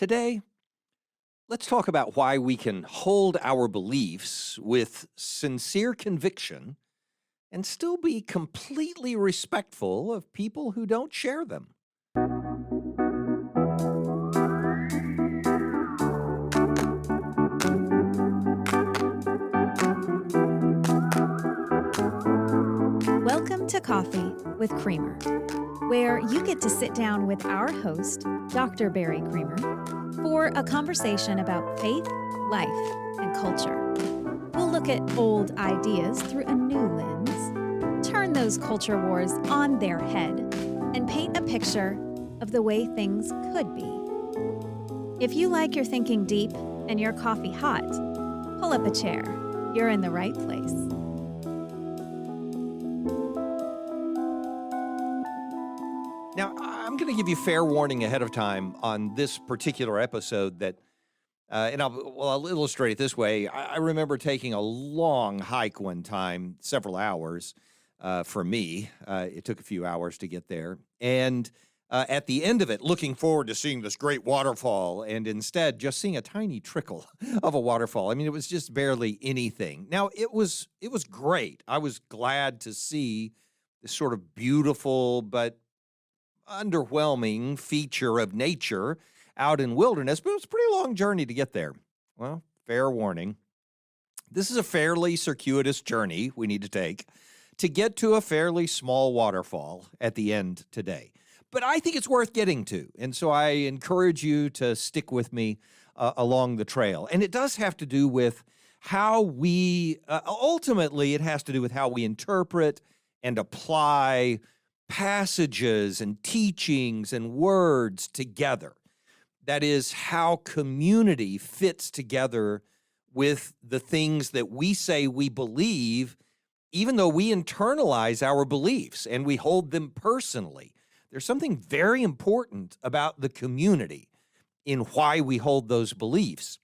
Today, let's talk about why we can hold our beliefs with sincere conviction and still be completely respectful of people who don't share them. Welcome to Coffee with Creamer, where you get to sit down with our host, Dr. Barry Creamer, for a conversation about faith, life, and culture. We'll look at old ideas through a new lens, turn those culture wars on their head, and paint a picture of the way things could be. If you like your thinking deep and your coffee hot, pull up a chair. You're in the right place. Now, I'm going to give you fair warning ahead of time on this particular episode that, and I'll illustrate it this way. I remember taking a long hike one time, several hours for me. It took a few hours to get there. And at the end of it, looking forward to seeing this great waterfall, and instead just seeing a tiny trickle of a waterfall. I mean, it was just barely anything. Now, it was great. I was glad to see this sort of beautiful but underwhelming feature of nature out in wilderness, but it was a pretty long journey to get there. Well, fair warning. This is a fairly circuitous journey we need to take to get to a fairly small waterfall at the end today. But I think it's worth getting to, and so I encourage you to stick with me along the trail. And it does have to do with how ultimately it has to do with how we interpret and apply passages and teachings and words together. That is how community fits together with the things that we say we believe, even though we internalize our beliefs and we hold them personally. There's something very important about the community in why we hold those beliefs.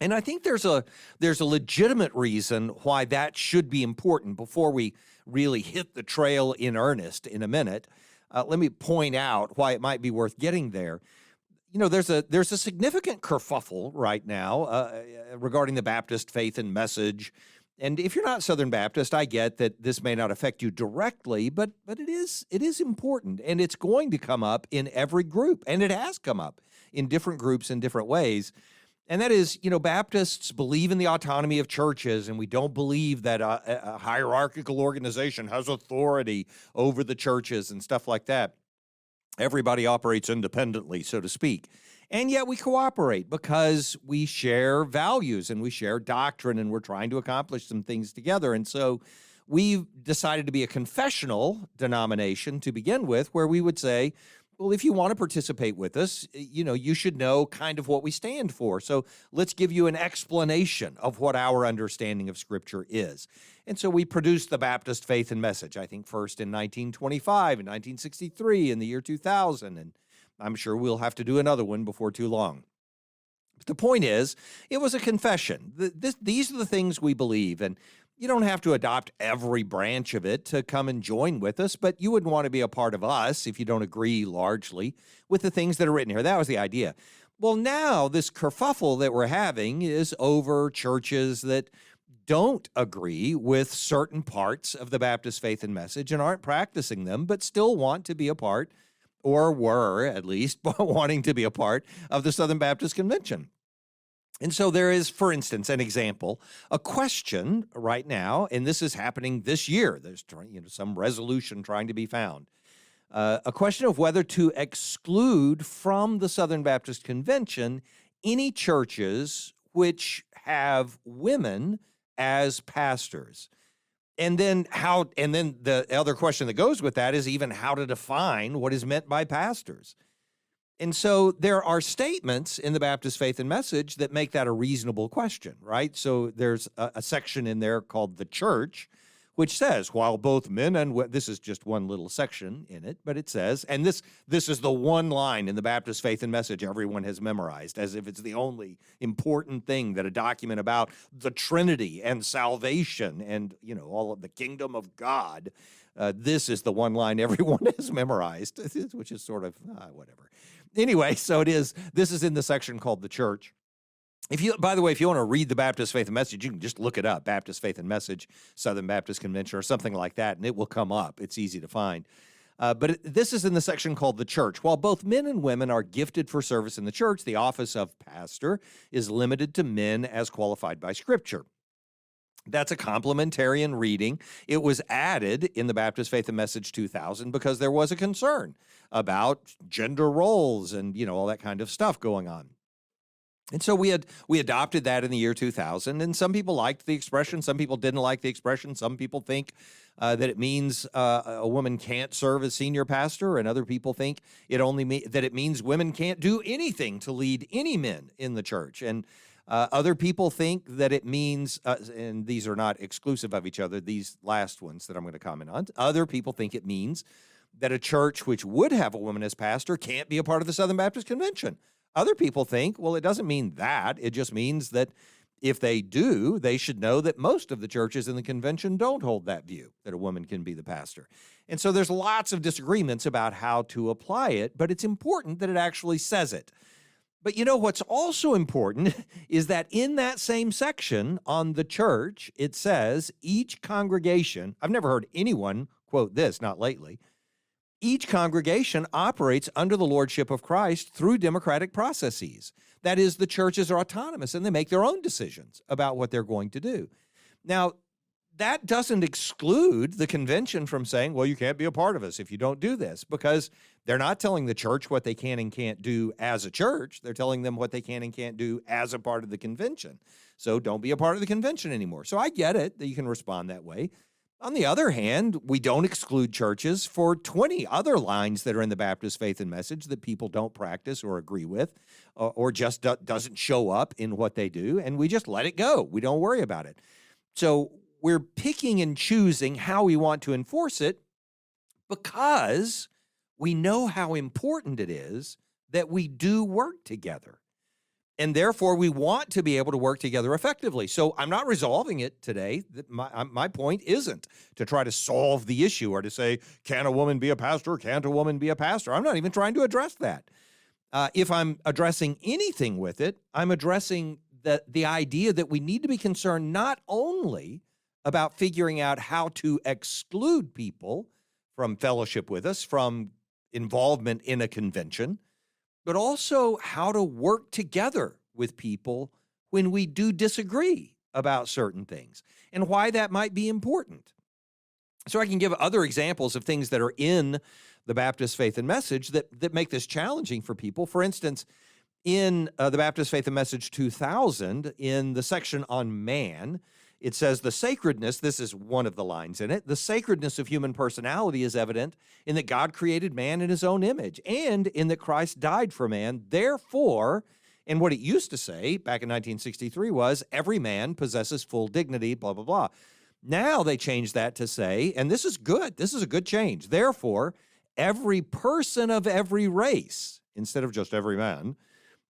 And I think there's a legitimate reason why that should be important before we really hit the trail in earnest in a minute. Let me point out why it might be worth getting there. You know, there's a significant kerfuffle right now regarding the Baptist faith and message. And if you're not Southern Baptist, I get that this may not affect you directly, but it is important, and it's going to come up in every group, and it has come up in different groups in different ways. And that is, Baptists believe in the autonomy of churches, and we don't believe that a hierarchical organization has authority over the churches and stuff like that. Everybody operates independently, so to speak. And yet we cooperate because we share values and we share doctrine, and we're trying to accomplish some things together. And so we've decided to be a confessional denomination to begin with, where we would say, well, if you want to participate with us, you should know kind of what we stand for. So let's give you an explanation of what our understanding of Scripture is. And so we produced the Baptist Faith and Message, I think first in 1925, in 1963, in the year 2000, and I'm sure we'll have to do another one before too long. But the point is, it was a confession. These are the things we believe, and you don't have to adopt every branch of it to come and join with us, but you wouldn't want to be a part of us if you don't agree largely with the things that are written here. That was the idea. Well, now this kerfuffle that we're having is over churches that don't agree with certain parts of the Baptist faith and message and aren't practicing them, but still want to be a part, or were at least wanting to be a part of the Southern Baptist Convention. And so there is, for instance, an example, a question right now, and this is happening this year. There's some resolution trying to be found. A question of whether to exclude from the Southern Baptist Convention any churches which have women as pastors. And then the other question that goes with that is even how to define what is meant by pastors. And so there are statements in the Baptist Faith and Message that make that a reasonable question, right? So there's a section in there called the church, which says, while both men and this is just one little section in it, but it says, and this is the one line in the Baptist Faith and Message everyone has memorized, as if it's the only important thing that a document about the Trinity and salvation and, all of the kingdom of God This is the one line everyone has memorized, which is sort of whatever. Anyway, so it is. This is in the section called the church. By the way, if you want to read the Baptist Faith and Message, you can just look it up, Baptist Faith and Message, Southern Baptist Convention, or something like that, and it will come up. It's easy to find. This is in the section called the church. While both men and women are gifted for service in the church, the office of pastor is limited to men as qualified by Scripture. That's a complementarian reading. It was added in the Baptist Faith and Message 2000 because there was a concern about gender roles and, all that kind of stuff going on. And so we adopted that in the year 2000, and some people liked the expression, some people didn't like the expression. Some people think that it means a woman can't serve as senior pastor, and other people think that it means women can't do anything to lead any men in the church. And other people think that it means, and these are not exclusive of each other, these last ones that I'm going to comment on, other people think it means that a church which would have a woman as pastor can't be a part of the Southern Baptist Convention. Other people think, well, it doesn't mean that. It just means that if they do, they should know that most of the churches in the convention don't hold that view, that a woman can be the pastor. And so there's lots of disagreements about how to apply it, but it's important that it actually says it. But what's also important is that in that same section on the church, it says each congregation, I've never heard anyone quote this, not lately, each congregation operates under the lordship of Christ through democratic processes. That is, the churches are autonomous and they make their own decisions about what they're going to do. Now, that doesn't exclude the convention from saying, well, you can't be a part of us if you don't do this, because they're not telling the church what they can and can't do as a church. They're telling them what they can and can't do as a part of the convention. So don't be a part of the convention anymore. So I get it that you can respond that way. On the other hand, we don't exclude churches for 20 other lines that are in the Baptist Faith and Message that people don't practice or agree with, or just doesn't show up in what they do, and we just let it go. We don't worry about it. So we're picking and choosing how we want to enforce it because we know how important it is that we do work together. And therefore, we want to be able to work together effectively. So I'm not resolving it today. My point isn't to try to solve the issue or to say, can a woman be a pastor? Can't a woman be a pastor? I'm not even trying to address that. If I'm addressing anything with it, I'm addressing the idea that we need to be concerned not only about figuring out how to exclude people from fellowship with us, from involvement in a convention, but also how to work together with people when we do disagree about certain things and why that might be important. So I can give other examples of things that are in the Baptist Faith and Message that make this challenging for people. For instance, in the Baptist Faith and Message 2000, in the section on man, it says the sacredness, this is one of the lines in it, the sacredness of human personality is evident in that God created man in his own image and in that Christ died for man. Therefore, and what it used to say back in 1963 was every man possesses full dignity, blah, blah, blah. Now they changed that to say, and this is good, this is a good change. Therefore, every person of every race, instead of just every man,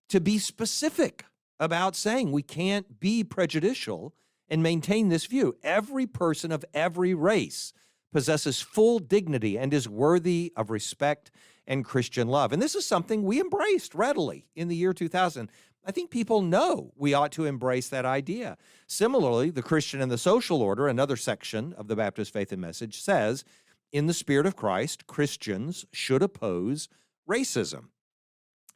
to be specific about saying we can't be prejudicial and maintain this view. Every person of every race possesses full dignity and is worthy of respect and Christian love. And this is something we embraced readily in the year 2000. I think people know we ought to embrace that idea. Similarly, the Christian and the social order, another section of the Baptist Faith and Message, says, in the Spirit of Christ, Christians should oppose racism.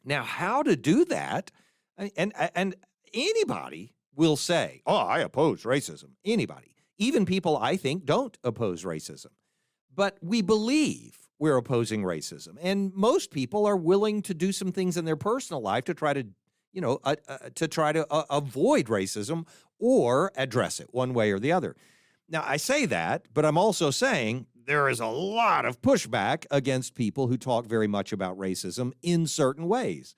Now, how to do that, and anybody will say, oh, I oppose racism. Anybody. Even people I think don't oppose racism. But we believe we're opposing racism. And most people are willing to do some things in their personal life to try to, avoid racism or address it one way or the other. Now, I say that, but I'm also saying there is a lot of pushback against people who talk very much about racism in certain ways.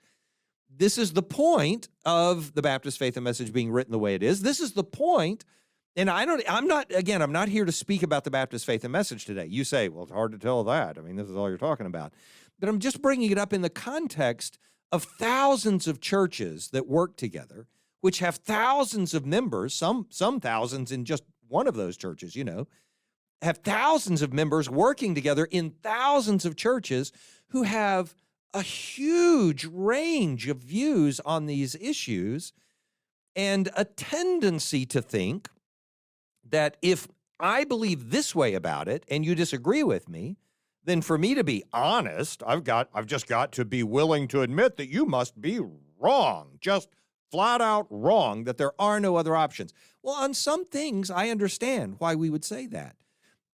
This is the point of the Baptist Faith and Message being written the way it is. This is the point, and I'm not here to speak about the Baptist Faith and Message today. You say, well, it's hard to tell that. I mean, this is all you're talking about. But I'm just bringing it up in the context of thousands of churches that work together, which have thousands of members, some thousands in just one of those churches, have thousands of members working together in thousands of churches who have a huge range of views on these issues and a tendency to think that if I believe this way about it and you disagree with me, then for me to be honest, I've just got to be willing to admit that you must be wrong, just flat out wrong, that there are no other options. Well, on some things, I understand why we would say that.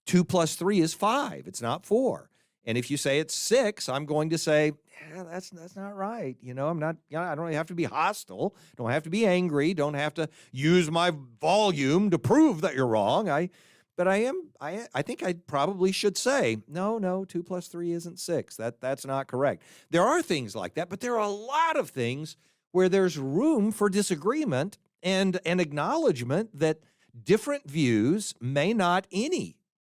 2 plus 3 is 5. It's not 4. And if you say it's 6, I'm going to say, yeah, that's not right. I'm not, I don't have to be hostile. Don't have to be angry. Don't have to use my volume to prove that you're wrong. I think I probably should say, no, 2 plus 3 isn't 6. That's not correct. There are things like that, but there are a lot of things where there's room for disagreement and an acknowledgement that different views may not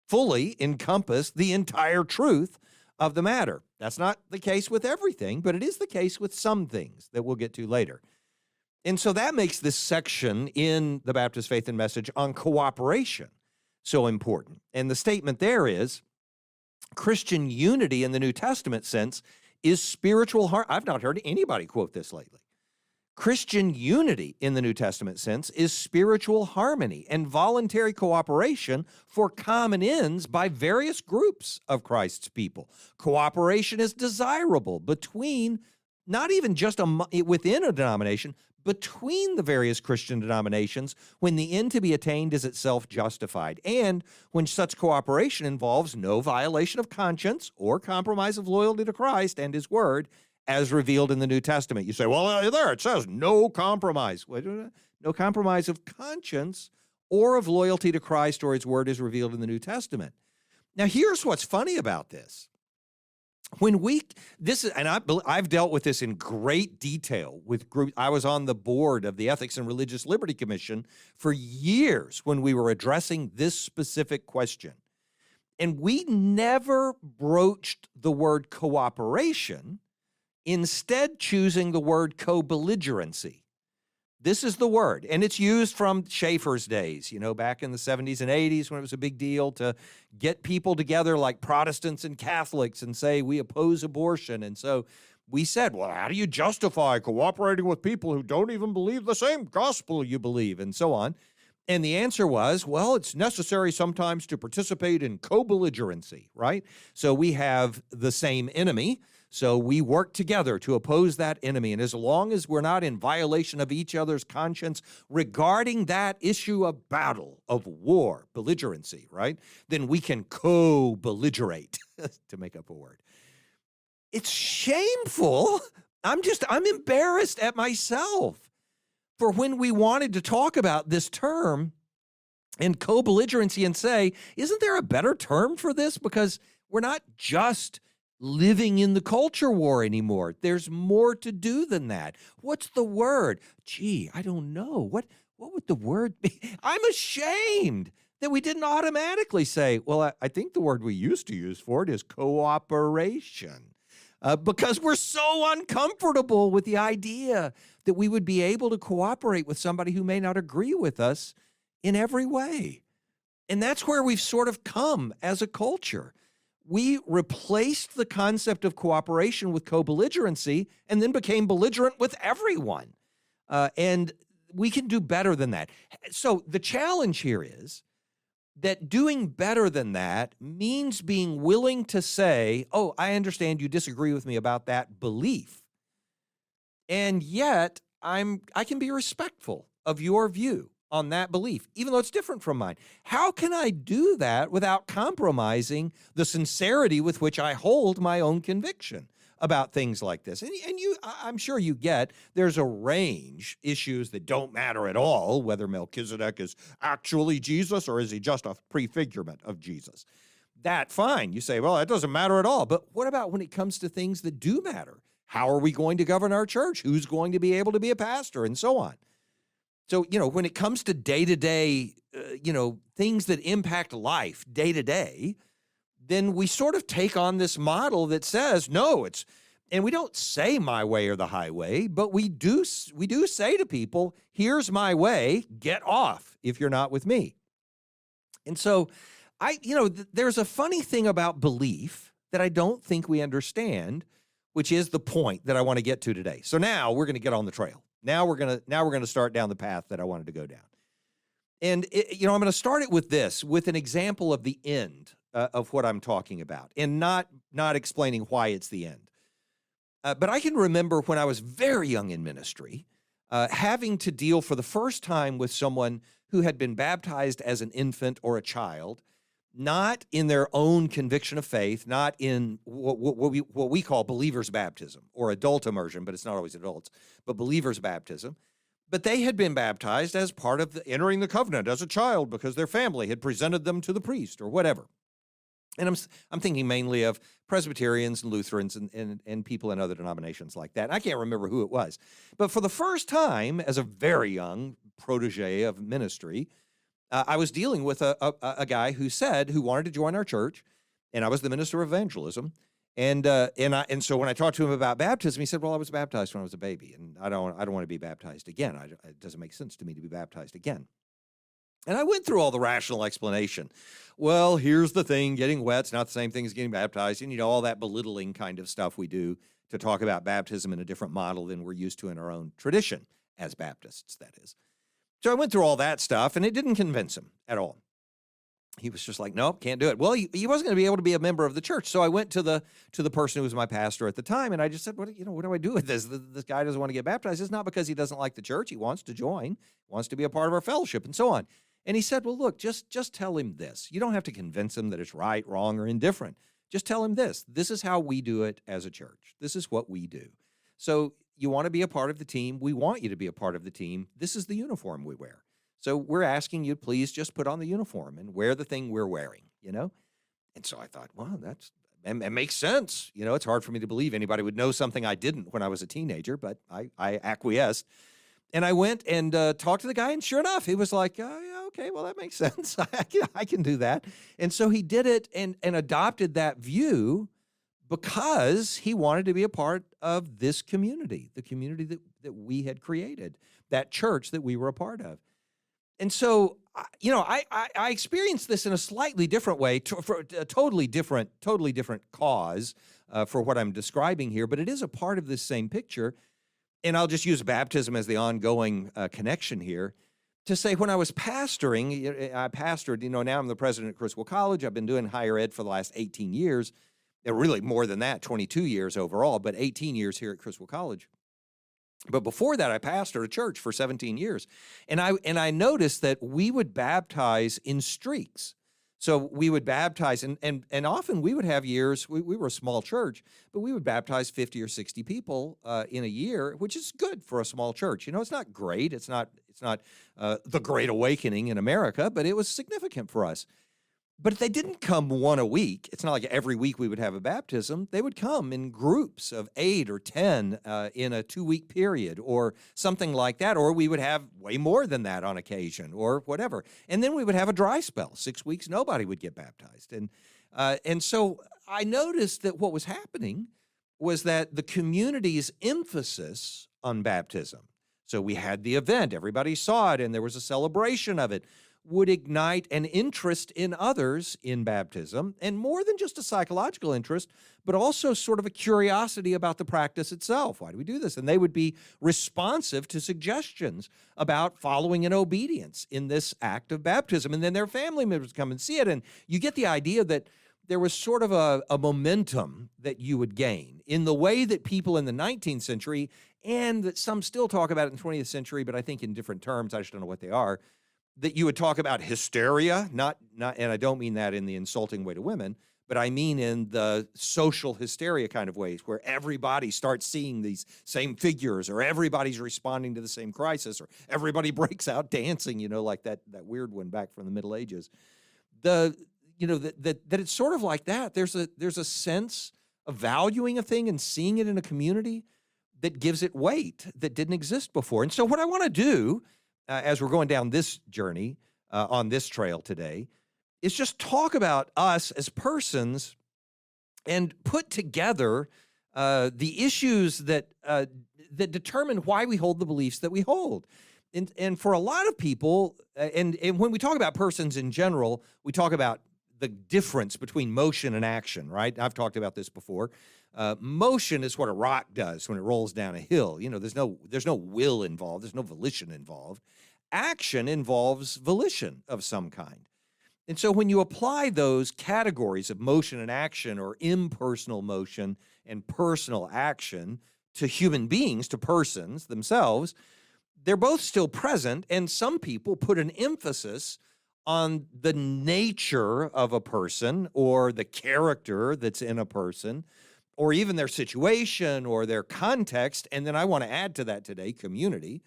fully encompass the entire truth of the matter. That's not the case with everything, but it is the case with some things that we'll get to later. And so that makes this section in the Baptist Faith and Message on cooperation so important. And the statement there is, Christian unity in the New Testament sense is spiritual harmony. I've not heard anybody quote this lately. Christian unity in the New Testament sense is spiritual harmony and voluntary cooperation for common ends by various groups of Christ's people. Cooperation is desirable between, not even just within a denomination, between the various Christian denominations when the end to be attained is itself justified, and when such cooperation involves no violation of conscience or compromise of loyalty to Christ and His Word, as revealed in the New Testament. You say, well, there it says no compromise. No compromise of conscience or of loyalty to Christ or His Word is revealed in the New Testament. Now, here's what's funny about this. I've dealt with this in great detail with groups. I was on the board of the Ethics and Religious Liberty Commission for years when we were addressing this specific question. And we never broached the word cooperation, instead choosing the word co-belligerency. This is the word, and it's used from Schaeffer's days, back in the 70s and 80s when it was a big deal to get people together like Protestants and Catholics and say, we oppose abortion. And so we said, well, how do you justify cooperating with people who don't even believe the same gospel you believe, and so on? And the answer was, well, it's necessary sometimes to participate in co-belligerency, right? So we have the same enemy, so we work together to oppose that enemy. And as long as we're not in violation of each other's conscience regarding that issue of battle, of war, belligerency, right, then we can co-belligerate, to make up a word. It's shameful. I'm embarrassed at myself for when we wanted to talk about this term and co-belligerency and say, isn't there a better term for this? Because we're not just living in the culture war anymore. There's more to do than that. What's the word? Gee, I don't know. What would the word be? I'm ashamed that we didn't automatically say, well, I think the word we used to use for it is cooperation. Because we're so uncomfortable with the idea that we would be able to cooperate with somebody who may not agree with us in every way. And that's where we've sort of come as a culture. We replaced the concept of cooperation with co-belligerency and then became belligerent with everyone. And we can do better than that. So the challenge here is that doing better than that means being willing to say, oh, I understand you disagree with me about that belief. And yet I can be respectful of your view on that belief, even though it's different from mine. How can I do that without compromising the sincerity with which I hold my own conviction about things like this? And I'm sure you get, there's a range issues that don't matter at all, whether Melchizedek is actually Jesus or is he just a prefigurement of Jesus. That, fine. You say, well, that doesn't matter at all. But what about when it comes to things that do matter? How are we going to govern our church? Who's going to be able to be a pastor? And so on. So, when it comes to day-to-day, things that impact life day-to-day, then we sort of take on this model that says, no, and we don't say my way or the highway, but we do say to people, here's my way, get off if you're not with me. And so there's a funny thing about belief that I don't think we understand, which is the point that I want to get to today. So now we're going to get on the trail. Now we're going to start down the path that I wanted to go down. And I'm going to start it with an example of the end of what I'm talking about, and not explaining why it's the end. But I can remember when I was very young in ministry, having to deal for the first time with someone who had been baptized as an infant or a child, not in their own conviction of faith, not in what we call believers' baptism or adult immersion, but it's not always adults, but believers' baptism. But they had been baptized as part of entering the covenant as a child because their family had presented them to the priest or whatever. And I'm thinking mainly of Presbyterians and Lutherans and people in other denominations like that. I can't remember who it was. But for the first time, as a very young protege of ministry, I was dealing with a guy who wanted to join our church, and I was the minister of evangelism. And so when I talked to him about baptism, he said, "Well, I was baptized when I was a baby, and I don't want to be baptized again. It doesn't make sense to me to be baptized again." And I went through all the rational explanation. Well, here's the thing: getting wet's not the same thing as getting baptized, and all that belittling kind of stuff we do to talk about baptism in a different model than we're used to in our own tradition as Baptists, that is. So I went through all that stuff, and it didn't convince him at all. He was just like, "Nope, can't do it." Well, he wasn't going to be able to be a member of the church. So I went to the person who was my pastor at the time, and I just said, what do I do with this? This guy doesn't want to get baptized. It's not because he doesn't like the church. He wants to join, wants to be a part of our fellowship, and so on. And he said, "Well, look, just tell him this. You don't have to convince him that it's right, wrong, or indifferent. Just tell him this. This is how we do it as a church. This is what we do. So you want to be a part of the team? We want you to be a part of the team. This is the uniform we wear. So we're asking you, please just put on the uniform and wear the thing we're wearing, And so I thought, well, it makes sense. It's hard for me to believe anybody would know something I didn't when I was a teenager, but I acquiesced. And I went and talked to the guy, and sure enough, he was like, "Oh, yeah, okay, well, that makes sense. I can do that." And so he did it and adopted that view because he wanted to be a part of this community, the community that we had created, that church that we were a part of. And so, I experienced this in a slightly different way, for a totally different cause for what I'm describing here, but it is a part of this same picture. And I'll just use baptism as the ongoing connection here to say when I was pastoring, I pastored, now I'm the president at Criswell College. I've been doing higher ed for the last 18 years, and really more than that, 22 years overall, but 18 years here at Criswell College. But before that, I pastored a church for 17 years. And I noticed that we would baptize in streaks. So we would baptize, and often we would have years, we were a small church, but we would baptize 50 or 60 people in a year, which is good for a small church. It's not great. It's not the Great Awakening in America, but it was significant for us. But they didn't come one a week. It's not like every week we would have a baptism. They would come in groups of 8 or 10 in a 2-week period or something like that, or we would have way more than that on occasion or whatever. And then we would have a dry spell. 6 weeks, nobody would get baptized. And so I noticed that what was happening was that the community's emphasis on baptism, so we had the event, everybody saw it, and there was a celebration of it, would ignite an interest in others in baptism, and more than just a psychological interest, but also sort of a curiosity about the practice itself. Why do we do this? And they would be responsive to suggestions about following in obedience in this act of baptism. And then their family members come and see it, and you get the idea that there was sort of a momentum that you would gain in the way that people in the 19th century, and that some still talk about it in the 20th century, but I think in different terms, I just don't know what they are, that you would talk about hysteria, not, and I don't mean that in the insulting way to women, but I mean in the social hysteria kind of ways, where everybody starts seeing these same figures, or everybody's responding to the same crisis, or everybody breaks out dancing, like that weird one back from the Middle Ages. That it's sort of like that. There's a sense of valuing a thing and seeing it in a community that gives it weight that didn't exist before. And so what I want to do as we're going down this journey on this trail today, is just talk about us as persons and put together the issues that determine why we hold the beliefs that we hold. And for a lot of people, and when we talk about persons in general, we talk about the difference between motion and action, right? I've talked about this before. Motion is what a rock does when it rolls down a hill. There's no will involved. There's no volition involved. Action involves volition of some kind. And so when you apply those categories of motion and action, or impersonal motion and personal action, to human beings, to persons themselves, they're both still present. And some people put an emphasis on the nature of a person, or the character that's in a person, or even their situation or their context. And then I want to add to that today, community,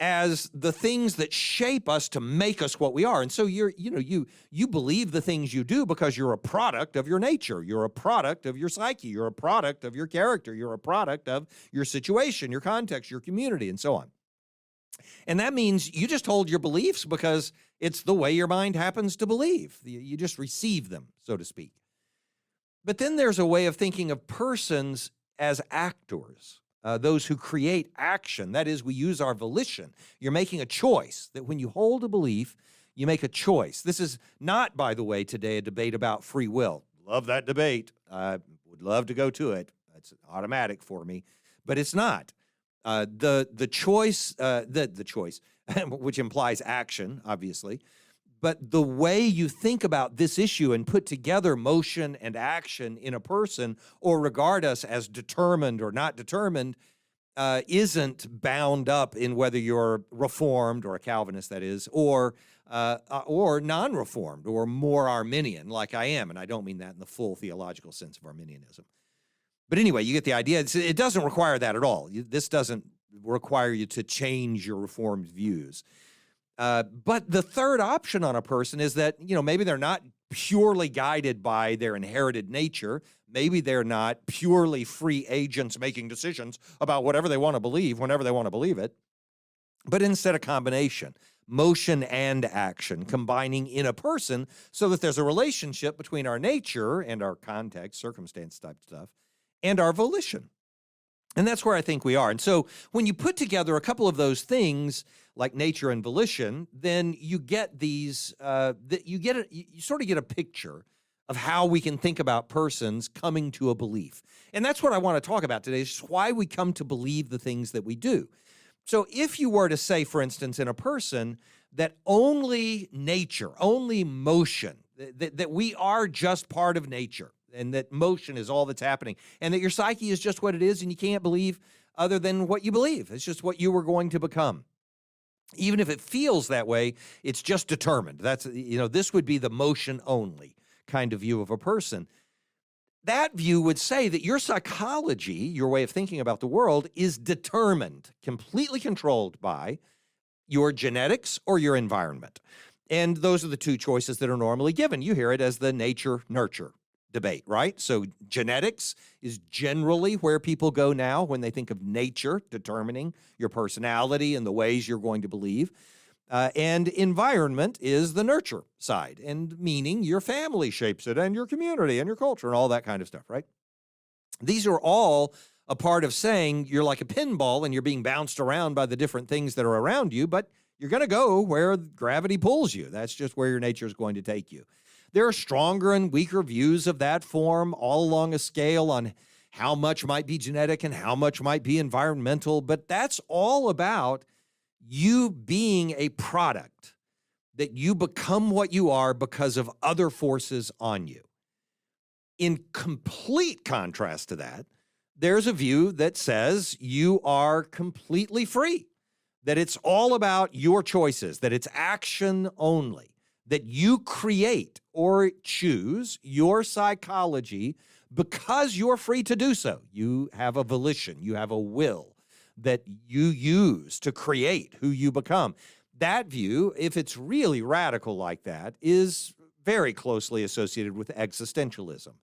as the things that shape us to make us what we are. And so you believe the things you do because you're a product of your nature. You're a product of your psyche. You're a product of your character. You're a product of your situation, your context, your community, and so on. And that means you just hold your beliefs because it's the way your mind happens to believe. You just receive them, so to speak. But then there's a way of thinking of persons as actors. Those who create action. That is, we use our volition. You're making a choice. That when you hold a belief, you make a choice. This is not, by the way, today a debate about free will. Love that debate. I would love to go to it. That's automatic for me. But it's not. The choice, which implies action, obviously. But the way you think about this issue and put together motion and action in a person, or regard us as determined or not determined, isn't bound up in whether you're Reformed, or a Calvinist, that is, or non-Reformed, or more Arminian, like I am. And I don't mean that in the full theological sense of Arminianism. But anyway, you get the idea. It doesn't require that at all. This doesn't require you to change your Reformed views. But the third option on a person is that, maybe they're not purely guided by their inherited nature. Maybe they're not purely free agents making decisions about whatever they want to believe, whenever they want to believe it, but instead a combination, motion and action, combining in a person so that there's a relationship between our nature and our context, circumstance type stuff, and our volition. And that's where I think we are. And so when you put together a couple of those things, like nature and volition, then you get these, you sort of get a picture of how we can think about persons coming to a belief. And that's what I want to talk about today, is why we come to believe the things that we do. So if you were to say, for instance, in a person, that only nature, only motion, that we are just part of nature, and that motion is all that's happening, and that your psyche is just what it is, and you can't believe other than what you believe. It's just what you were going to become. Even if it feels that way, it's just determined. This would be the motion only kind of view of a person. That view would say that your psychology, your way of thinking about the world, is determined, completely controlled by your genetics or your environment. And those are the two choices that are normally given. You hear it as the nature-nurture debate, right? So genetics is generally where people go now when they think of nature determining your personality and the ways you're going to believe. And environment is the nurture side, and meaning your family shapes it, and your community and your culture and all that kind of stuff, right? These are all a part of saying you're like a pinball and you're being bounced around by the different things that are around you, but you're going to go where gravity pulls you. That's just where your nature is going to take you. There are stronger and weaker views of that form all along a scale on how much might be genetic and how much might be environmental, but that's all about you being a product, that you become what you are because of other forces on you. In complete contrast to that, there's a view that says you are completely free, that it's all about your choices, that it's action only, that you create or choose your psychology because you're free to do so. You have a volition, you have a will that you use to create who you become. That view, if it's really radical like that, is very closely associated with existentialism.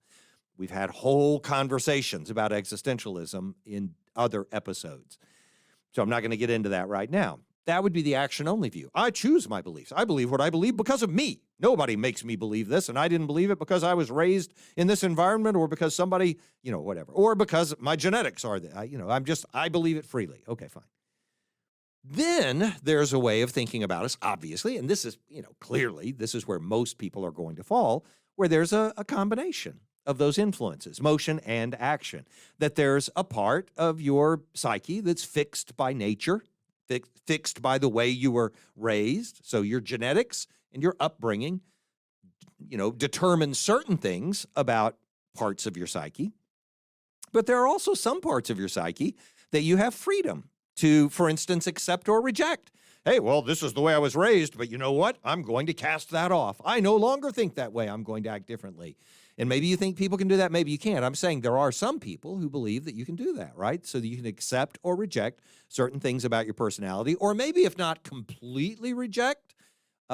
We've had whole conversations about existentialism in other episodes. So I'm not going to get into that right now. That would be the action-only view. I choose my beliefs. I believe what I believe because of me. Nobody makes me believe this, and I didn't believe it because I was raised in this environment, or because somebody, whatever, or because my genetics are, I believe it freely. Okay, fine. Then there's a way of thinking about us, obviously, and this is, clearly, this is where most people are going to fall, where there's a combination of those influences, motion and action, that there's a part of your psyche that's fixed by nature, fixed by the way you were raised. So your genetics and your upbringing, determine certain things about parts of your psyche. But there are also some parts of your psyche that you have freedom to, for instance, accept or reject. Hey, well, this is the way I was raised, but you know what? I'm going to cast that off. I no longer think that way. I'm going to act differently. And maybe you think people can do that. Maybe you can't. I'm saying there are some people who believe that you can do that, right? So that you can accept or reject certain things about your personality, or maybe if not completely reject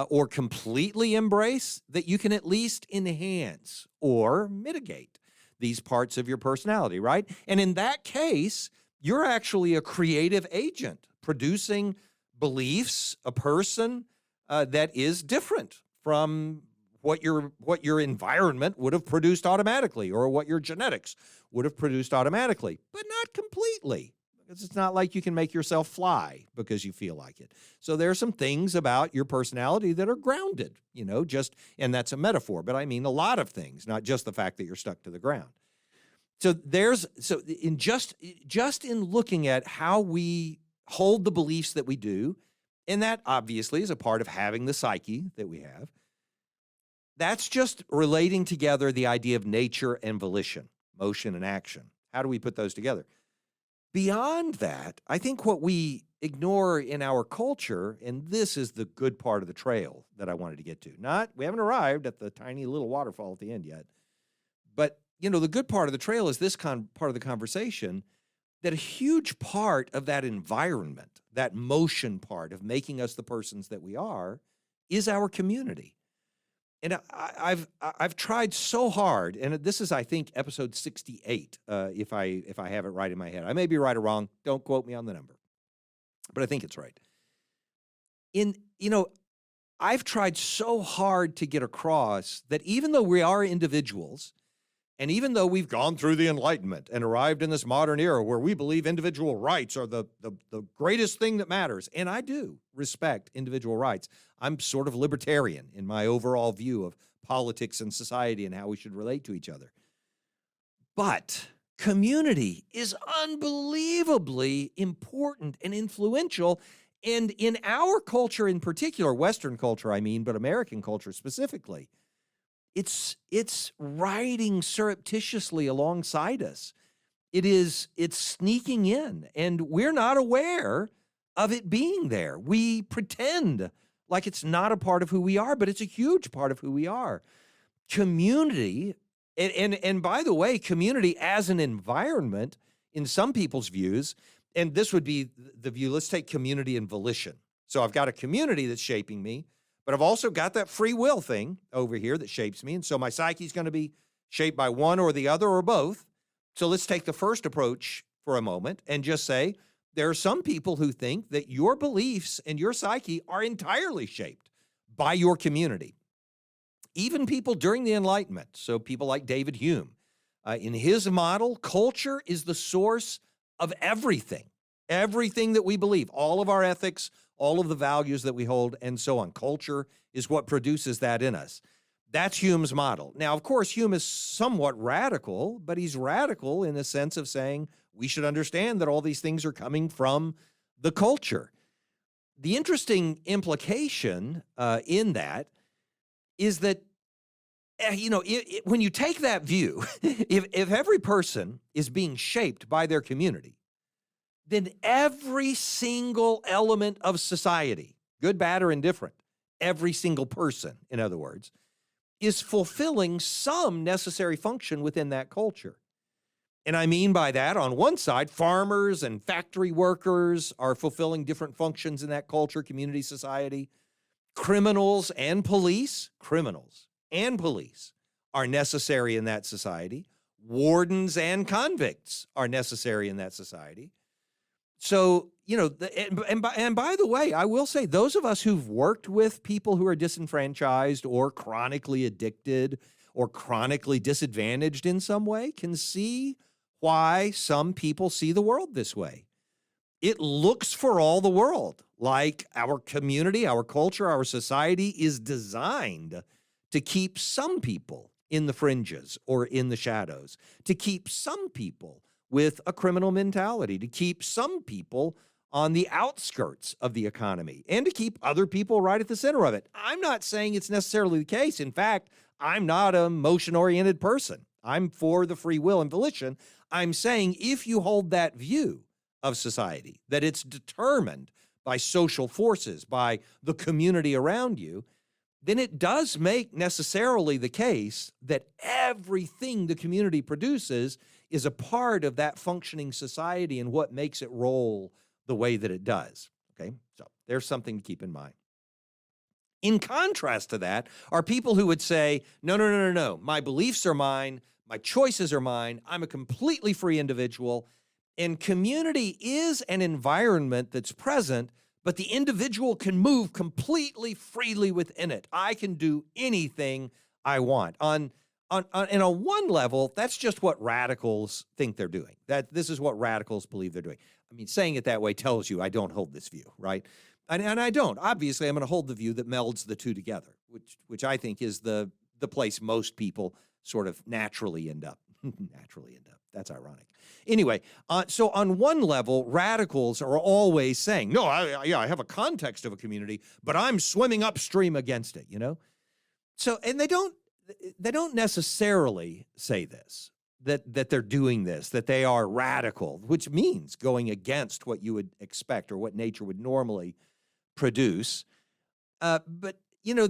or completely embrace, that you can at least enhance or mitigate these parts of your personality, right? And in that case, you're actually a creative agent producing beliefs, a person that is different from what your environment would have produced automatically, or what your genetics would have produced automatically, but not completely. Because it's not like you can make yourself fly because you feel like it. So there are some things about your personality that are grounded, and that's a metaphor, but I mean a lot of things, not just the fact that you're stuck to the ground. So just in looking at how we hold the beliefs that we do, and that obviously is a part of having the psyche that we have, that's just relating together the idea of nature and volition, motion and action. How do we put those together? Beyond that, I think what we ignore in our culture, and this is the good part of the trail that I wanted to get to. We haven't arrived at the tiny little waterfall at the end yet, but the good part of the trail is this part of the conversation, that a huge part of that environment, that motion part of making us the persons that we are, is our community. And I've tried so hard, and this is, I think, episode 68, if I have it right in my head. I may be right or wrong. Don't quote me on the number, but I think it's right. I've tried so hard to get across that even though we are individuals, and even though we've gone through the Enlightenment and arrived in this modern era where we believe individual rights are the greatest thing that matters, and I do respect individual rights. I'm sort of libertarian in my overall view of politics and society and how we should relate to each other. But community is unbelievably important and influential. And in our culture in particular, Western culture, I mean, but American culture specifically, it's riding surreptitiously alongside us. It's sneaking in, and we're not aware of it being there. We pretend like it's not a part of who we are, but it's a huge part of who we are. Community, and by the way, community as an environment, in some people's views, and this would be the view, let's take community and volition. So I've got a community that's shaping me, but I've also got that free will thing over here that shapes me. And so my psyche is going to be shaped by one or the other or both. So let's take the first approach for a moment and just say there are some people who think that your beliefs and your psyche are entirely shaped by your community. Even people during the Enlightenment, so people like David Hume, in his model, culture is the source of everything that we believe, all of our ethics, all of the values that we hold, and so on. Culture is what produces that in us. That's Hume's model. Now, of course, Hume is somewhat radical, but he's radical in the sense of saying we should understand that all these things are coming from the culture. The interesting implication in that is that, when you take that view, if every person is being shaped by their community, then every single element of society, good, bad, or indifferent, every single person, in other words, is fulfilling some necessary function within that culture. And I mean by that, on one side, farmers and factory workers are fulfilling different functions in that culture, community, society. Criminals and police are necessary in that society. Wardens and convicts are necessary in that society. So, and by the way, I will say those of us who've worked with people who are disenfranchised or chronically addicted or chronically disadvantaged in some way can see why some people see the world this way. It looks for all the world like our community, our culture, our society is designed to keep some people in the fringes or in the shadows, to keep some people with a criminal mentality, to keep some people on the outskirts of the economy, and to keep other people right at the center of it. I'm not saying it's necessarily the case. In fact, I'm not a motion-oriented person. I'm for the free will and volition. I'm saying if you hold that view of society, that it's determined by social forces, by the community around you, then it does make necessarily the case that everything the community produces is a part of that functioning society and what makes it roll the way that it does. Okay, so there's something to keep in mind. In contrast to that are people who would say, no, no, no, no, no, my beliefs are mine, my choices are mine, I'm a completely free individual, and community is an environment that's present, but the individual can move completely freely within it. I can do anything I want. And on one level, that's just what radicals think they're doing. That this is what radicals believe they're doing. I mean, saying it that way tells you I don't hold this view, right? And I don't. Obviously, I'm going to hold the view that melds the two together, which I think is the place most people sort of naturally end up. Naturally end up. That's ironic. Anyway, so on one level, radicals are always saying, no, I have a context of a community, but I'm swimming upstream against it, you know? So, and they don't necessarily say this, that they're doing this, that they are radical, which means going against what you would expect or what nature would normally produce. But, you know,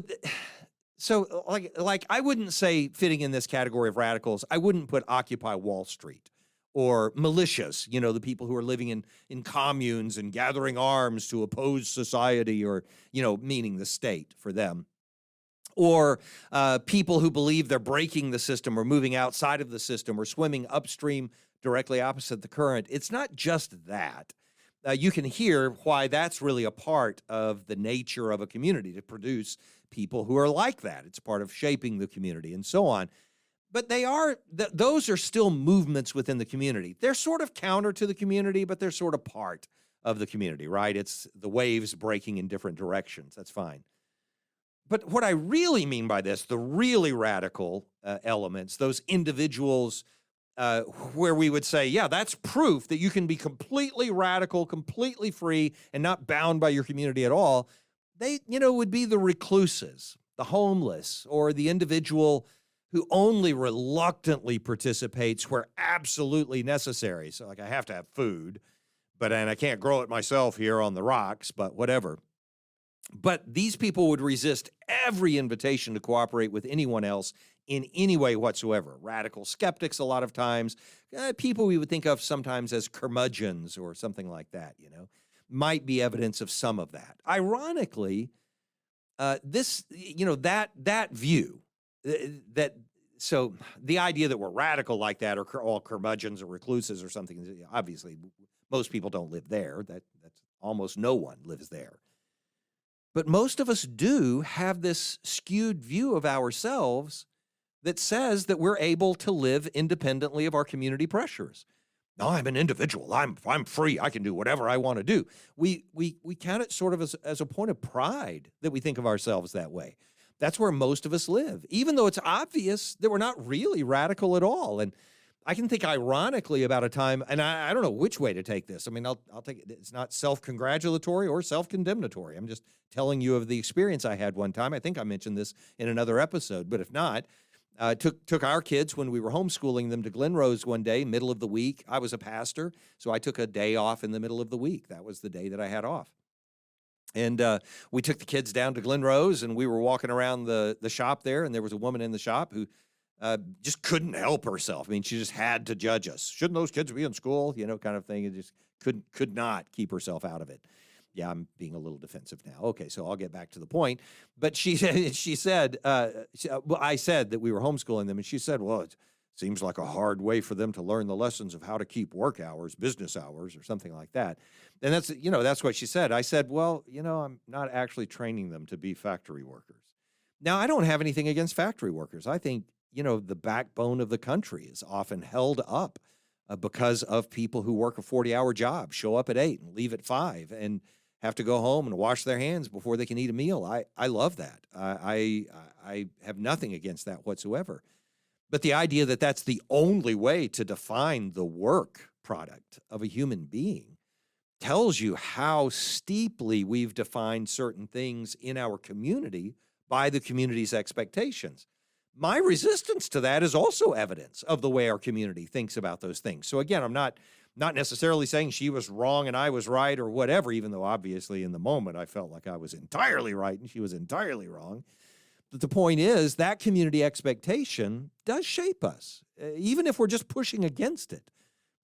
so like I wouldn't say fitting in this category of radicals, I wouldn't put Occupy Wall Street or militias, you know, the people who are living in communes and gathering arms to oppose society or, you know, meaning the state for them. Or people who believe they're breaking the system or moving outside of the system or swimming upstream directly opposite the current. It's not just that. You can hear why that's really a part of the nature of a community, to produce people who are like that. It's part of shaping the community and so on. But those are still movements within the community. They're sort of counter to the community, but they're sort of part of the community, right? It's the waves breaking in different directions. That's fine. But what I really mean by this, the really radical elements, those individuals where we would say, yeah, that's proof that you can be completely radical, completely free, and not bound by your community at all, they, you know, would be the recluses, the homeless, or the individual who only reluctantly participates where absolutely necessary. So, like, I have to have food, and I can't grow it myself here on the rocks, but whatever. But these people would resist every invitation to cooperate with anyone else in any way whatsoever. Radical skeptics a lot of times, people we would think of sometimes as curmudgeons or something like that, you know, might be evidence of some of that. Ironically, this, you know, that view, so the idea that we're radical like that or all curmudgeons or recluses or something, obviously most people don't live there. That's almost no one lives there. But most of us do have this skewed view of ourselves that says that we're able to live independently of our community pressures. No, I'm an individual. I'm free. I can do whatever I want to do. We count it sort of as a point of pride that we think of ourselves that way. That's where most of us live, even though it's obvious that we're not really radical at all. And I can think ironically about a time, and I don't know which way to take this. I mean, I'll take it. It's not self-congratulatory or self-condemnatory. I'm just telling you of the experience I had one time. I think I mentioned this in another episode, but if not, took our kids when we were homeschooling them to Glen Rose one day, middle of the week. I was a pastor, so I took a day off in the middle of the week. That was the day that I had off. And we took the kids down to Glen Rose, and we were walking around the shop there, and there was a woman in the shop who just couldn't help herself. I mean, she just had to judge us. Shouldn't those kids be in school? You know, kind of thing. It just could not keep herself out of it. Yeah, I'm being a little defensive now. Okay, so I'll get back to the point. But she said, I said that we were homeschooling them, and she said, well, it seems like a hard way for them to learn the lessons of how to keep work hours, business hours, or something like that. And that's what she said. I said, well, I'm not actually training them to be factory workers. Now, I don't have anything against factory workers. I think, the backbone of the country is often held up because of people who work a 40-hour job, show up at 8 and leave at 5, and have to go home and wash their hands before they can eat a meal. I love that. I have nothing against that whatsoever. But the idea that that's the only way to define the work product of a human being tells you how steeply we've defined certain things in our community by the community's expectations. My resistance to that is also evidence of the way our community thinks about those things. So again, I'm not necessarily saying she was wrong and I was right or whatever, even though obviously in the moment I felt like I was entirely right and she was entirely wrong. But the point is that community expectation does shape us, even if we're just pushing against it.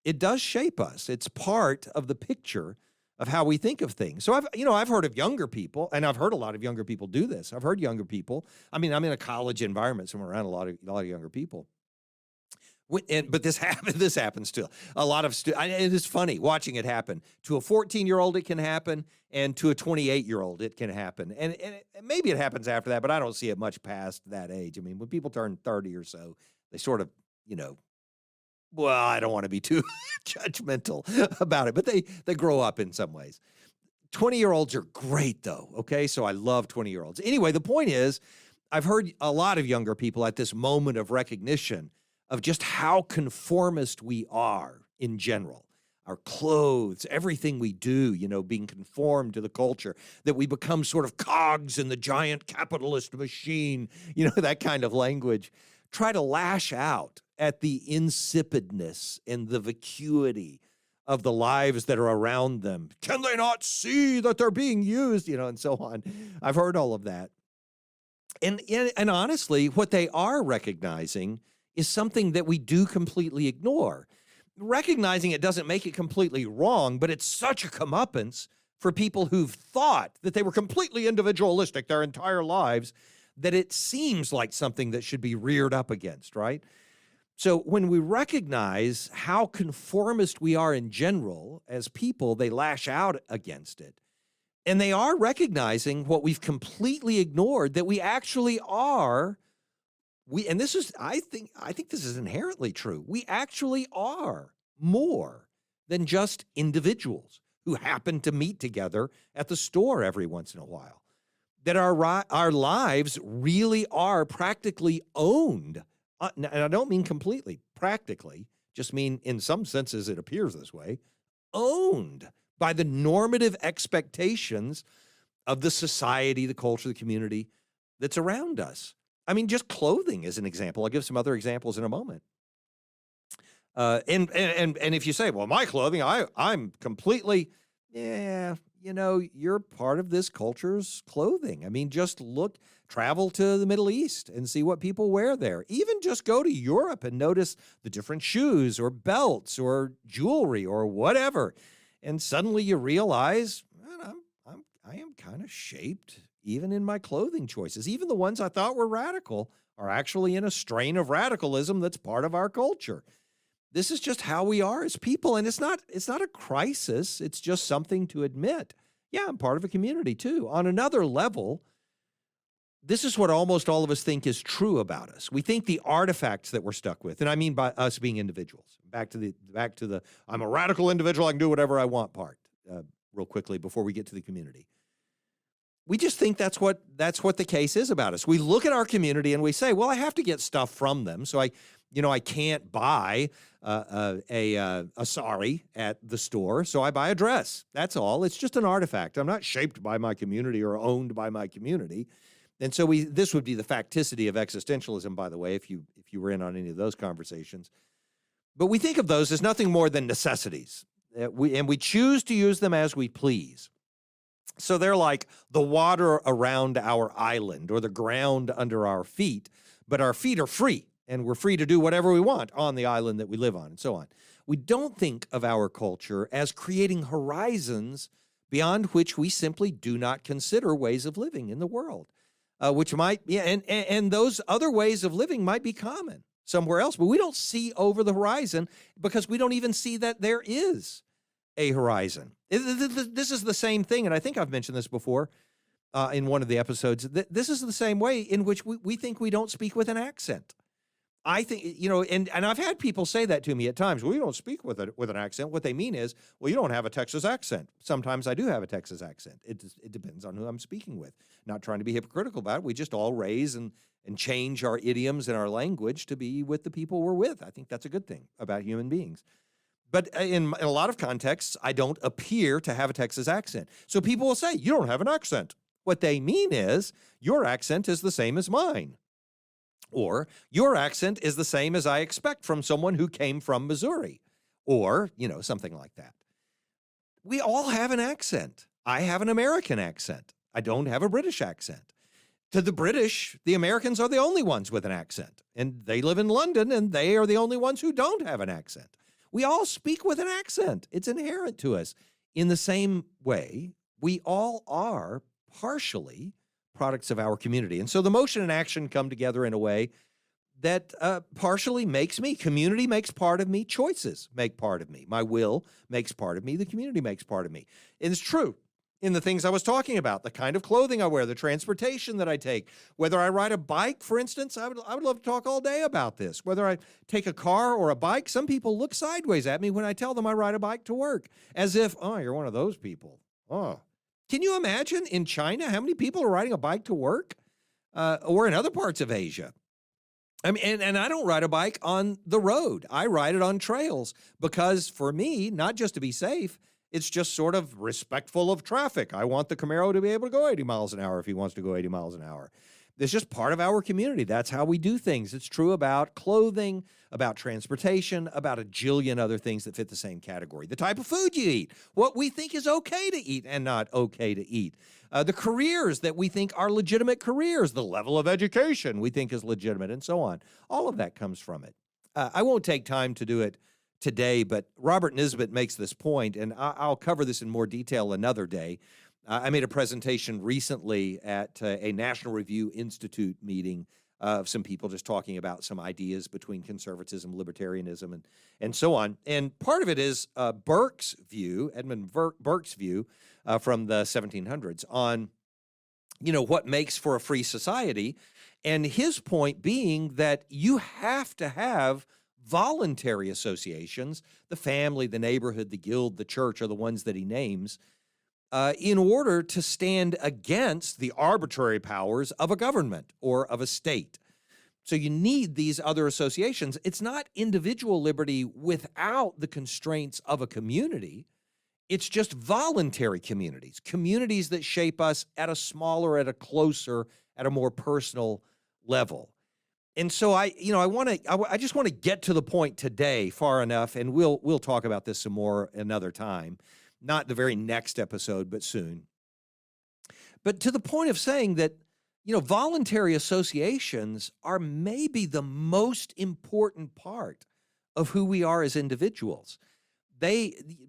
It does shape us. It's part of the picture of how we think of things. So I've heard of younger people, and I've heard a lot of younger people do this. I've heard younger people. I mean, I'm in a college environment, so I'm around a lot of younger people. But this happens to a lot of students. It is funny watching it happen. To a 14-year-old, it can happen, and to a 28-year-old, it can happen. And maybe it happens after that, but I don't see it much past that age. I mean, when people turn 30 or so, they sort of, well, I don't want to be too judgmental about it, but they grow up in some ways. 20-year-olds are great, though, okay? So I love 20-year-olds. Anyway, the point is, I've heard a lot of younger people at this moment of recognition of just how conformist we are in general. Our clothes, everything we do, being conformed to the culture, that we become sort of cogs in the giant capitalist machine, that kind of language. Try to lash out at the insipidness and the vacuity of the lives that are around them. Can they not see that they're being used, and so on. I've heard all of that. And honestly, what they are recognizing is something that we do completely ignore. Recognizing it doesn't make it completely wrong, but it's such a comeuppance for people who've thought that they were completely individualistic their entire lives that it seems like something that should be reared up against, right? So when we recognize how conformist we are in general as people, they lash out against it. And they are recognizing what we've completely ignored, that we actually are. And this is, I think this is inherently true. We actually are more than just individuals who happen to meet together at the store every once in a while. That our lives really are practically owned. And I don't mean completely, practically, just mean in some senses it appears this way, owned by the normative expectations of the society, the culture, the community that's around us. I mean, just clothing is an example. I'll give some other examples in a moment. And if you say, well, my clothing, I'm completely, you're part of this culture's clothing. I mean, just travel to the Middle East and see what people wear there. Even just go to Europe and notice the different shoes or belts or jewelry or whatever. And suddenly you realize, man, I am kind of shaped even in my clothing choices. Even the ones I thought were radical are actually in a strain of radicalism that's part of our culture. This is just how we are as people, and it's not a crisis. It's just something to admit. Yeah, I'm part of a community too. On another level, this is what almost all of us think is true about us. We think the artifacts that we're stuck with, and I mean by us being individuals. Back to the I'm a radical individual, I can do whatever I want part. Real quickly before we get to the community. We just think that's what the case is about us. We look at our community and we say, well, I have to get stuff from them. So I can't buy a sari at the store. So I buy a dress. That's all. It's just an artifact. I'm not shaped by my community or owned by my community. And so this would be the facticity of existentialism, by the way, if you were in on any of those conversations. But we think of those as nothing more than necessities. And we choose to use them as we please. So they're like the water around our island or the ground under our feet, but our feet are free and we're free to do whatever we want on the island that we live on and so on. We don't think of our culture as creating horizons beyond which we simply do not consider ways of living in the world, which might, and those other ways of living might be common somewhere else, but we don't see over the horizon because we don't even see that there is a horizon. This is the same thing, and I think I've mentioned this before in one of the episodes. This is the same way in which we think we don't speak with an accent. I think, and I've had people say that to me at times. Well, you don't speak with an accent. What they mean is, well, you don't have a Texas accent. Sometimes I do have a Texas accent. It depends on who I'm speaking with. Not trying to be hypocritical about it. We just all raise and change our idioms and our language to be with the people we're with. I think that's a good thing about human beings. But in a lot of contexts, I don't appear to have a Texas accent. So people will say, you don't have an accent. What they mean is, your accent is the same as mine. Or your accent is the same as I expect from someone who came from Missouri, or, something like that. We all have an accent. I have an American accent. I don't have a British accent. To the British, the Americans are the only ones with an accent, and they live in London, and they are the only ones who don't have an accent. We all speak with an accent. It's inherent to us. In the same way, we all are partially products of our community. And so the motion and action come together in a way that partially makes me. Community makes part of me. Choices make part of me. My will makes part of me. The community makes part of me. And it's true in the things I was talking about, the kind of clothing I wear, the transportation that I take, whether I ride a bike, for instance. I would love to talk all day about this. Whether I take a car or a bike, some people look sideways at me when I tell them I ride a bike to work, as if, oh, you're one of those people. Oh. Can you imagine in China how many people are riding a bike to work, or in other parts of Asia? I mean, and I don't ride a bike on the road. I ride it on trails because for me, not just to be safe, it's just sort of respectful of traffic. I want the Camaro to be able to go 80 miles an hour if he wants to go 80 miles an hour. It's just part of our community. That's how we do things. It's true about clothing, about transportation, about a jillion other things that fit the same category. The type of food you eat, what we think is okay to eat and not okay to eat. The careers that we think are legitimate careers, the level of education we think is legitimate, and so on. All of that comes from it. I won't take time to do it today, but Robert Nisbet makes this point, and I'll cover this in more detail another day. I made a presentation recently at a National Review Institute meeting of some people just talking about some ideas between conservatism, libertarianism, and so on. And part of it is Burke's view, Edmund Burke's view from the 1700s on, what makes for a free society. And his point being that you have to have voluntary associations. The family, the neighborhood, the guild, the church are the ones that he names, in order to stand against the arbitrary powers of a government or of a state. So you need these other associations. It's not individual liberty without the constraints of a community. It's just voluntary communities, communities that shape us at a smaller, at a closer, at a more personal level. And so I just want to get to the point today far enough, and we'll talk about this some more another time. Not the very next episode, but soon. But to the point of saying that, voluntary associations are maybe the most important part of who we are as individuals.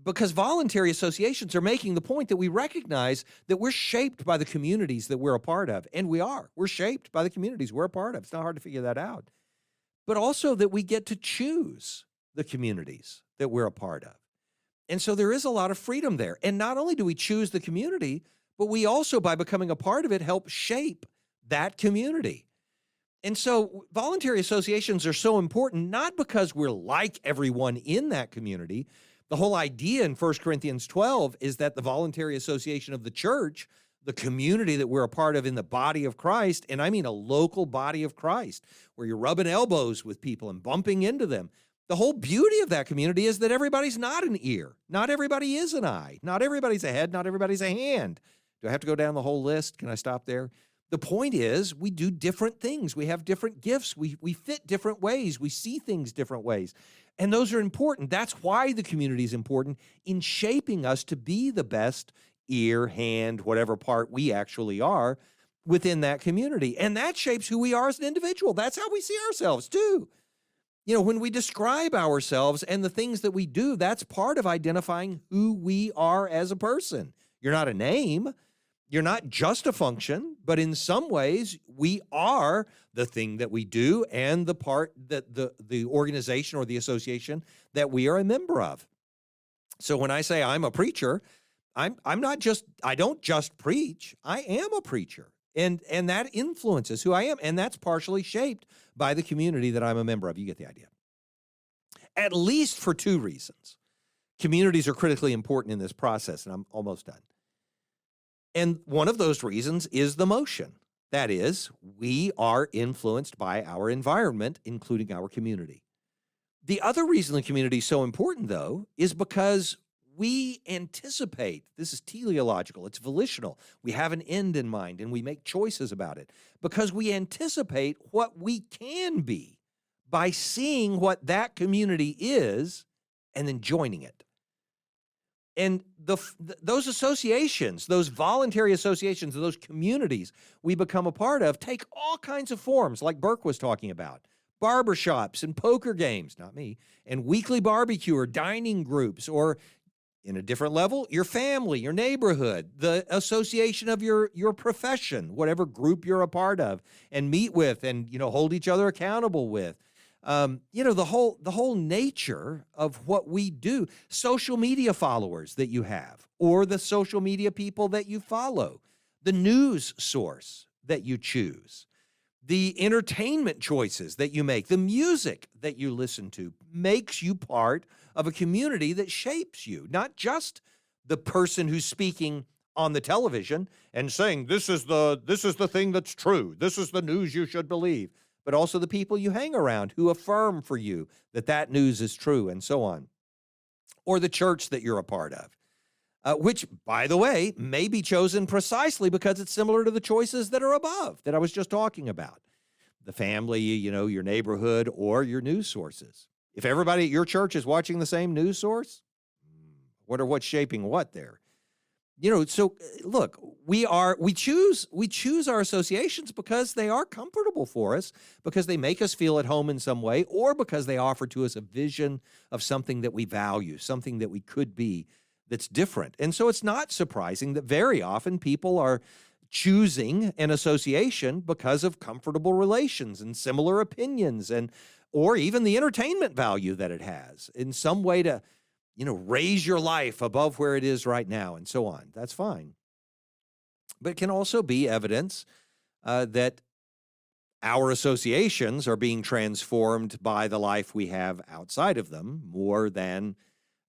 Because voluntary associations are making the point that we recognize that we're shaped by the communities that we're a part of. And we are. We're shaped by the communities we're a part of. It's not hard to figure that out. But also that we get to choose the communities that we're a part of. And so there is a lot of freedom there. And not only do we choose the community, but we also, by becoming a part of it, help shape that community. And so voluntary associations are so important, not because we're like everyone in that community. The whole idea in 1 Corinthians 12 is that the voluntary association of the church, the community that we're a part of in the body of Christ, and I mean a local body of Christ, where you're rubbing elbows with people and bumping into them. The whole beauty of that community is that everybody's not an ear. Not everybody is an eye. Not everybody's a head. Not everybody's a hand. Do I have to go down the whole list? Can I stop there? The point is we do different things. We have different gifts. We fit different ways. We see things different ways. And those are important. That's why the community is important in shaping us to be the best ear, hand, whatever part we actually are within that community. And that shapes who we are as an individual. That's how we see ourselves too. When we describe ourselves and the things that we do, that's part of identifying who we are as a person. You're not a name. You're not just a function, but in some ways, we are the thing that we do and the part that the organization or the association that we are a member of. So when I say I'm a preacher, I don't just preach. I am a preacher. And that influences who I am, and that's partially shaped by the community that I'm a member of. You get the idea. At least for two reasons. Communities are critically important in this process, and I'm almost done. And one of those reasons is the motion. That is, we are influenced by our environment, including our community. The other reason the community is so important, though, is because we anticipate. This is teleological, it's volitional. We have an end in mind, and we make choices about it because we anticipate what we can be by seeing what that community is and then joining it. And those associations, those voluntary associations, those communities we become a part of take all kinds of forms, like Burke was talking about. Barbershops and poker games, not me, and weekly barbecue or dining groups, or in a different level, your family, your neighborhood, the association of your profession, whatever group you're a part of, and meet with and, hold each other accountable with. The whole nature of what we do, social media followers that you have, or the social media people that you follow, the news source that you choose, the entertainment choices that you make, the music that you listen to makes you part of a community that shapes you, not just the person who's speaking on the television and saying, this is the thing that's true. This is the news you should believe. But also the people you hang around who affirm for you that news is true, and so on. Or the church that you're a part of, which, by the way, may be chosen precisely because it's similar to the choices that are above that I was just talking about. The family, your neighborhood, or your news sources. If everybody at your church is watching the same news source, wonder what's shaping what there. So look, we choose our associations because they are comfortable for us, because they make us feel at home in some way, or because they offer to us a vision of something that we value, something that we could be that's different. And so it's not surprising that very often people are choosing an association because of comfortable relations and similar opinions, or even the entertainment value that it has in some way to raise your life above where it is right now, and so on. That's fine. But it can also be evidence that our associations are being transformed by the life we have outside of them more than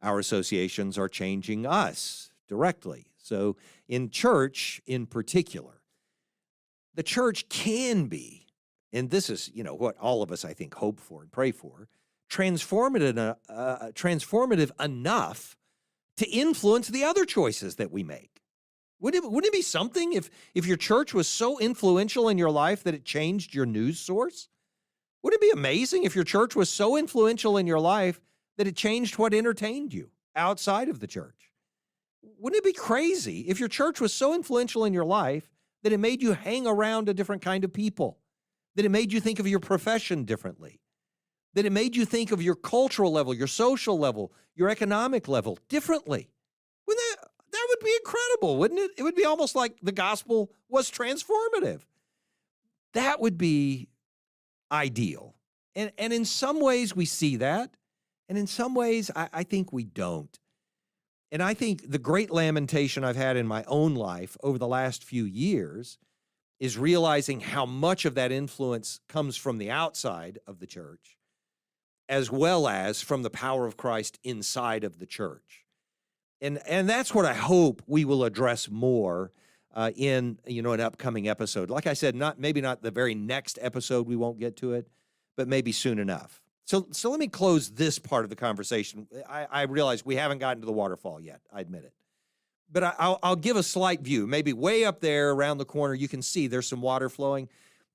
our associations are changing us directly. So in church in particular, the church can be, and this is, what all of us, I think, hope for and pray for, transformative enough to influence the other choices that we make. Wouldn't it be something if your church was so influential in your life that it changed your news source? Wouldn't it be amazing if your church was so influential in your life that it changed what entertained you outside of the church? Wouldn't it be crazy if your church was so influential in your life that it made you hang around a different kind of people, that it made you think of your profession differently, that it made you think of your cultural level, your social level, your economic level differently? Wouldn't that would be incredible, wouldn't it? It would be almost like the gospel was transformative. That would be ideal. And in some ways we see that, and in some ways I think we don't. And I think the great lamentation I've had in my own life over the last few years is realizing how much of that influence comes from the outside of the church, as well as from the power of Christ inside of the church. And that's what I hope we will address more in an upcoming episode. Like I said, maybe not the very next episode, we won't get to it, but maybe soon enough. So let me close this part of the conversation. I realize we haven't gotten to the waterfall yet, I admit it. But I'll give a slight view. Maybe way up there around the corner, you can see there's some water flowing.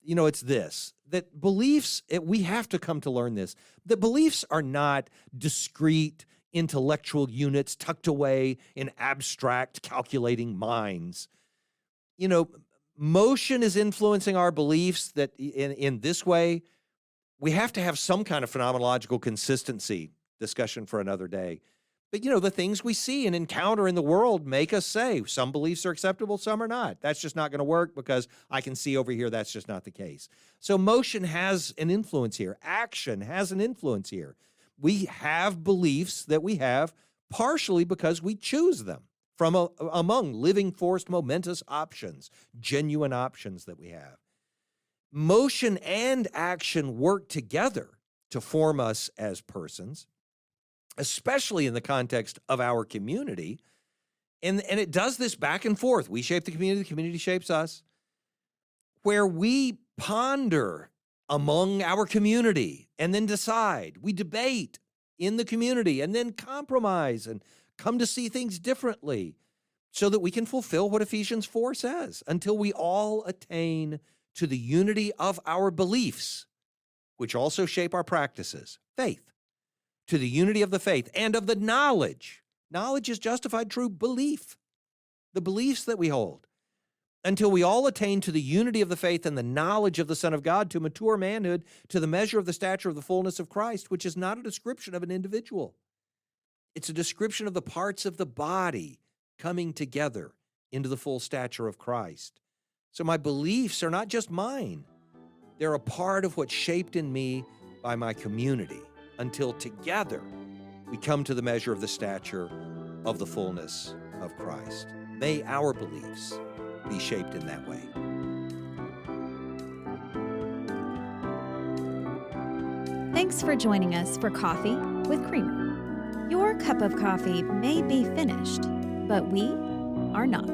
It's this, that beliefs, we have to come to learn this, that beliefs are not discrete intellectual units tucked away in abstract calculating minds. Motion is influencing our beliefs that in this way. We have to have some kind of phenomenological consistency, discussion for another day. But, the things we see and encounter in the world make us say some beliefs are acceptable, some are not. That's just not going to work because I can see over here that's just not the case. So motion has an influence here. Action has an influence here. We have beliefs that we have partially because we choose them among living forced momentous options, genuine options that we have. Motion and action work together to form us as persons, especially in the context of our community. And it does this back and forth. We shape the community shapes us, where we ponder among our community and then decide. We debate in the community and then compromise and come to see things differently so that we can fulfill what Ephesians 4 says, until we all attain to the unity of our beliefs, which also shape our practices, faith, to the unity of the faith and of the knowledge. Knowledge is justified true belief, the beliefs that we hold, until we all attain to the unity of the faith and the knowledge of the Son of God, to mature manhood, to the measure of the stature of the fullness of Christ, which is not a description of an individual. It's a description of the parts of the body coming together into the full stature of Christ. So my beliefs are not just mine. They're a part of what's shaped in me by my community, until together we come to the measure of the stature of the fullness of Christ. May our beliefs be shaped in that way. Thanks for joining us for Coffee with Creamer. Your cup of coffee may be finished, but we are not.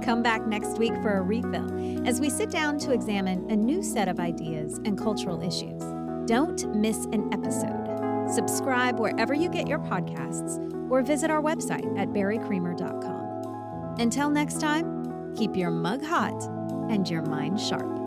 Come back next week for a refill as we sit down to examine a new set of ideas and cultural issues. Don't miss an episode. Subscribe wherever you get your podcasts or visit our website at barrycreamer.com. Until next time, keep your mug hot and your mind sharp.